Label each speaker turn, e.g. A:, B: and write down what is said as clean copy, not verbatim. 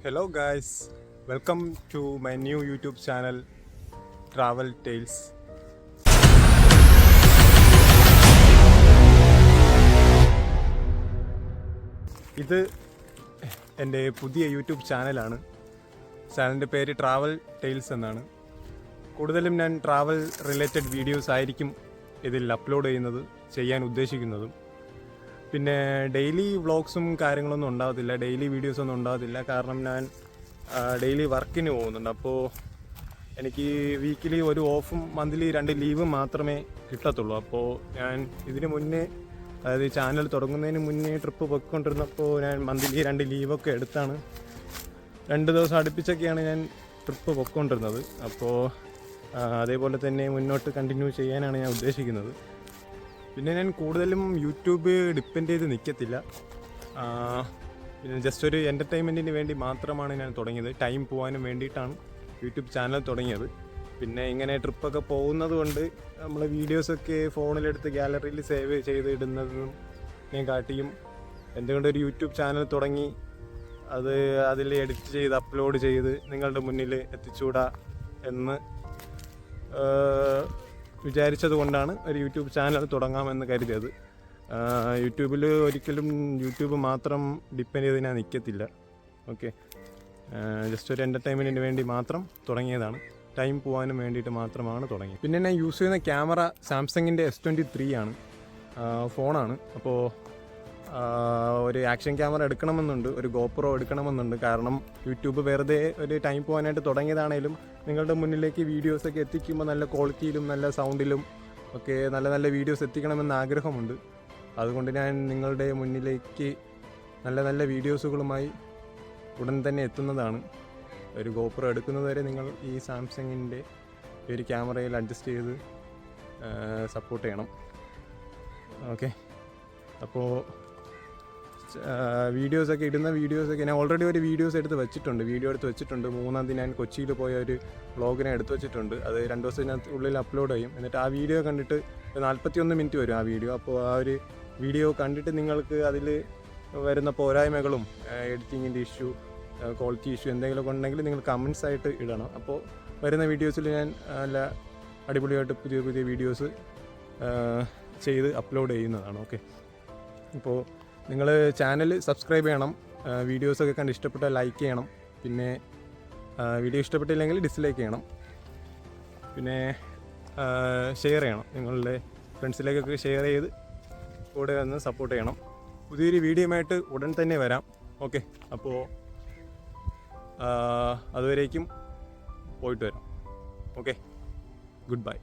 A: Hello guys, welcome to my new YouTube channel Travel Tales. ഇത് എൻ്റെ പുതിയ YouTube ചാനലാണ്. ചാനലിൻ്റെ പേര് ട്രാവൽ ടെയിൽസ് എന്നാണ്. കൂടുതലും ഞാൻ ട്രാവൽ റിലേറ്റഡ് വീഡിയോസ് ആയിരിക്കും ഇതിൽ അപ്ലോഡ് ചെയ്യാൻ ഉദ്ദേശിക്കുന്നതും. പിന്നെ ഡെയിലി വ്ളോഗ്സും കാര്യങ്ങളൊന്നും ഉണ്ടാകത്തില്ല, ഡെയിലി വീഡിയോസൊന്നും ഉണ്ടാകത്തില്ല. കാരണം ഞാൻ ഡെയിലി വർക്കിന് പോകുന്നുണ്ട്. അപ്പോൾ എനിക്ക് വീക്കിലി ഒരു ഓഫും മന്ത്ലി 2 ലീവും മാത്രമേ കിട്ടത്തുള്ളൂ. അപ്പോൾ ഞാൻ ഇതിന് മുന്നേ, അതായത് ചാനൽ തുടങ്ങുന്നതിന് മുന്നേ ട്രിപ്പ് പോയിക്കൊണ്ടിരുന്നപ്പോൾ ഞാൻ മന്ത്ലി 2 ലീവൊക്കെ എടുത്താണ് 2 ദിവസം അടുപ്പിച്ചൊക്കെയാണ് ഞാൻ ട്രിപ്പ് പോയിക്കൊണ്ടിരുന്നത്. അപ്പോൾ അതേപോലെ തന്നെ മുന്നോട്ട് കണ്ടിന്യൂ ചെയ്യാനാണ് ഞാൻ ഉദ്ദേശിക്കുന്നത്. പിന്നെ ഞാൻ കൂടുതലും യൂട്യൂബ് ഡിപ്പെൻഡ് ചെയ്ത് നിൽക്കത്തില്ല. പിന്നെ ജസ്റ്റ് ഒരു എൻ്റർടൈൻമെൻറ്റിന് വേണ്ടി മാത്രമാണ് ഞാൻ തുടങ്ങിയത്. ടൈം പോകാനും വേണ്ടിയിട്ടാണ് യൂട്യൂബ് ചാനൽ തുടങ്ങിയത്. പിന്നെ ഇങ്ങനെ ട്രിപ്പൊക്കെ പോകുന്നത് കൊണ്ട് നമ്മൾ വീഡിയോസൊക്കെ ഫോണിലെടുത്ത് ഗാലറിയിൽ സേവ് ചെയ്ത് ഇടുന്നതും കാട്ടിയും എന്തുകൊണ്ടൊരു യൂട്യൂബ് ചാനൽ തുടങ്ങി അതിൽ എഡിറ്റ് ചെയ്ത് അപ്ലോഡ് ചെയ്ത് നിങ്ങളുടെ മുന്നിൽ എത്തിച്ചൂടാ എന്ന് വിചാരിച്ചത് കൊണ്ടാണ് ഒരു യൂട്യൂബ് ചാനൽ തുടങ്ങാമെന്ന് കരുതിയത്. യൂട്യൂബിൽ ഒരിക്കലും യൂട്യൂബ് മാത്രം ഡിപ്പെൻഡ് ചെയ്ത് ഞാൻ നിൽക്കത്തില്ല. ഓക്കെ, ജസ്റ്റ് ഒരു എൻ്റർടൈൻമെൻറ്റിന് വേണ്ടി മാത്രം തുടങ്ങിയതാണ്. ടൈം പോകാനും വേണ്ടിയിട്ട് മാത്രമാണ് തുടങ്ങിയത്. പിന്നെ ഞാൻ യൂസ് ചെയ്യുന്ന ക്യാമറ സാംസങ്ങിൻ്റെ S23 ആണ്, ഫോണാണ്. അപ്പോൾ ഒരു ആക്ഷൻ ക്യാമറ എടുക്കണമെന്നുണ്ട്, ഒരു ഗോപ്രോ എടുക്കണമെന്നുണ്ട്. കാരണം യൂട്യൂബ് വെറുതെ ഒരു ടൈം പോകാനായിട്ട് തുടങ്ങിയതാണേലും നിങ്ങളുടെ മുന്നിലേക്ക് വീഡിയോസൊക്കെ എത്തിക്കുമ്പോൾ നല്ല ക്വാളിറ്റിയിലും നല്ല സൗണ്ടിലും ഒക്കെ നല്ല നല്ല വീഡിയോസ് എത്തിക്കണമെന്ന് ആഗ്രഹമുണ്ട്. അതുകൊണ്ട് ഞാൻ നിങ്ങളുടെ മുന്നിലേക്ക് നല്ല നല്ല വീഡിയോസുകളുമായി ഉടൻ തന്നെ എത്തുന്നതാണ്. ഒരു ഗോപ്രോ എടുക്കുന്നത് വരെ നിങ്ങൾ ഈ സാംസങ്ങിൻ്റെ ഒരു ക്യാമറയിൽ അഡ്ജസ്റ്റ് ചെയ്ത് സപ്പോർട്ട് ചെയ്യണം. ഓക്കെ, അപ്പോൾ വീഡിയോസൊക്കെ ഞാൻ ഓൾറെഡി ഒരു വീഡിയോ എടുത്ത് വെച്ചിട്ടുണ്ട്. 3-ാം തീയതി ഞാൻ കൊച്ചിയിൽ പോയ ഒരു വ്ളോഗിനെ എടുത്ത് വെച്ചിട്ടുണ്ട്. അത് 2 ദിവസത്തിനുള്ളിൽ അപ്ലോഡ് ചെയ്യും. എന്നിട്ട് ആ വീഡിയോ കണ്ടിട്ട് 41 മിനിറ്റ് വരും ആ വീഡിയോ. അപ്പോൾ ആ ഒരു വീഡിയോ കണ്ടിട്ട് നിങ്ങൾക്ക് അതിൽ വരുന്ന പോരായ്മകളും എഡിറ്റിങ്ങിൻ്റെ ഇഷ്യൂ, ക്വാളിറ്റി ഇഷ്യൂ എന്തെങ്കിലുമൊക്കെ ഉണ്ടെങ്കിൽ നിങ്ങൾ കമൻസ് ആയിട്ട് ഇടണം. അപ്പോൾ വരുന്ന വീഡിയോസിൽ ഞാൻ നല്ല അടിപൊളിയായിട്ട് പുതിയ പുതിയ വീഡിയോസ് ചെയ്ത് അപ്ലോഡ് ചെയ്യുന്നതാണ്. ഓക്കെ, അപ്പോൾ നിങ്ങൾ ചാനൽ സബ്സ്ക്രൈബ് ചെയ്യണം. വീഡിയോസൊക്കെ കണ്ട് ഇഷ്ടപ്പെട്ടാൽ ലൈക്ക് ചെയ്യണം. പിന്നെ വീഡിയോ ഇഷ്ടപ്പെട്ടില്ലെങ്കിൽ ഡിസ്ലൈക്ക് ചെയ്യണം. പിന്നെ ഷെയർ ചെയ്യണം, നിങ്ങളുടെ ഫ്രണ്ട്സിലേക്കൊക്കെ ഷെയർ ചെയ്ത് കൂടെ വന്ന് സപ്പോർട്ട് ചെയ്യണം. പുതിയൊരു വീഡിയോയുമായിട്ട് ഉടൻ തന്നെ വരാം. ഓക്കെ, അപ്പോൾ അതുവരേക്കും പോയിട്ട് വരാം. Okay, good bye.